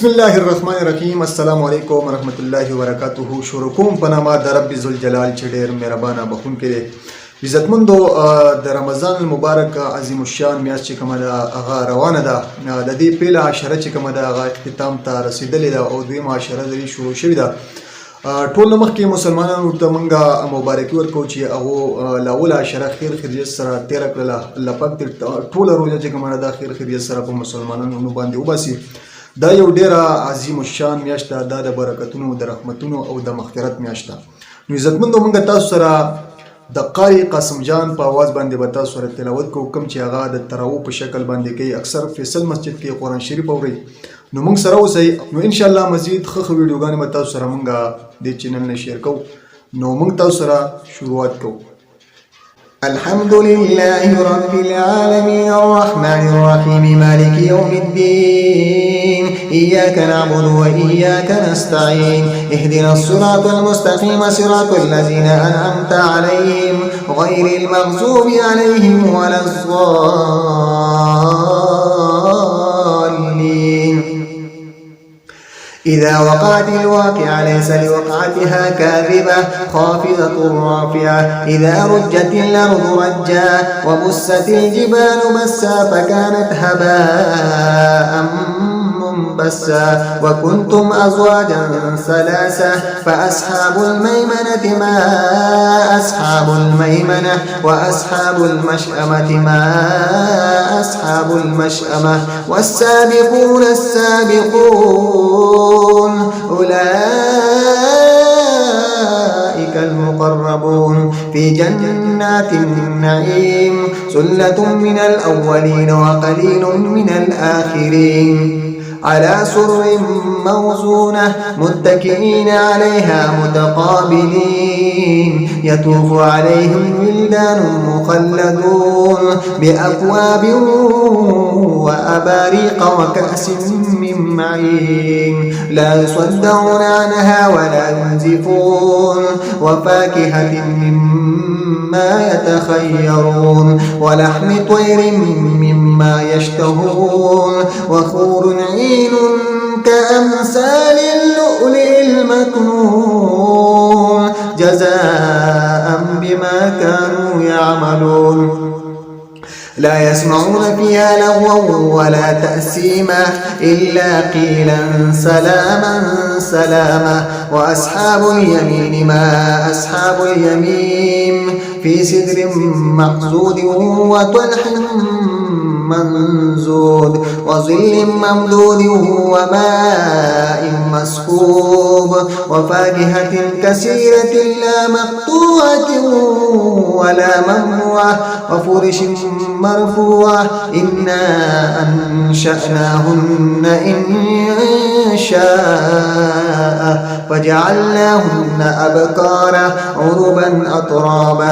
بسم الله الرحمن الرحیم. السلام علیکم ورحمۃ اللہ وبرکاتہ. شروع کوم په نامه د رب ذوالجلال چې ډېر مهربانه بخښونکی دی. عزتمندو، د رمضان المبارک عظیم الشان میاشت چې کومه ده هغه روانه ده. د دې پیله عشره چې کومه ده هغه اختتام ته رسېدلې ده او دویمه عشره د دې شروع شوې ده. ټول نه مخکې مسلمانانو ته موږ مبارکي ورکوو چې هغو له اوله عشره خیر خیریت سره تېره کړله. الله پاک دې ټوله روژه چې کومه ده دا خیر خیریت سره په مسلمانانو باندې وباسي. دا یو ډیره عظیم الشان میاشت ده. دا د برکتونو، د رحمتونو او د مغفرت میاشت ده. نو عزتمندو، موږ تاسو سره د قاری قاسم جان په اواز باندې به تاسو سره تلاوت کوو، کوم چې هغه د تراویح په شکل باندې کوي. اکثر فیصل مسجد کې قرآن شریف اورئ. نو موږ سره اوسئ. نو انشاءالله مزید ښه ویډیوګانې به تاسو سره موږ دې چینل نه شیر کوو. نو موږ تاسو سره شروعات کوو. الحمد لله رب العالمين الرحمن الرحيم مالك يوم الدين إياك نعبد وإياك نستعين اهدنا الصراط المستقيم صراط الذين أنعمت عليهم غير المغضوب عليهم ولا الضالين. إذا وقعت الواقعة ليس لوقعتها كاذبة خافضة رافعة. إذا رجت الأرض رجا وبست الجبال بسا فكانت هباء منبسا. وكنتم أزواجا ثلاثة فأصحاب الميمنة ما أصحاب الميمنة وأصحاب المشأمة ما أصحاب المشأمة. والسابقون السابقون أولئك المقربون في جنات النعيم. ثلة من الأولين وقليل من الآخرين. على سرر موزونة متكئين عليها متقابلين. يطوف عليهم ولدان مخلدون بأكواب وأباريق وكأس من معين. لا يصدعون عنها ولا ينزفون. وفاكهة مما يتخيرون ولحم طير مما يشتهون. وحور عين كأمثال اللؤلؤ المكنون جزاء بما كانوا يعملون. لا يسمعون فيها لغوا ولا تأثيما إلا قيلا سلاما سلاما. وأصحاب اليمين ما أصحاب اليمين في سدر مخضود وطلح منزود وظل ممدود وماء مسكوب. وفاكهة كثيرة لا مقطوعة ولا ممنوعة. وفرش مرفوعة. إنا أنشأناهن إنشاء فجعلناهن أبكارا عربا أترابا.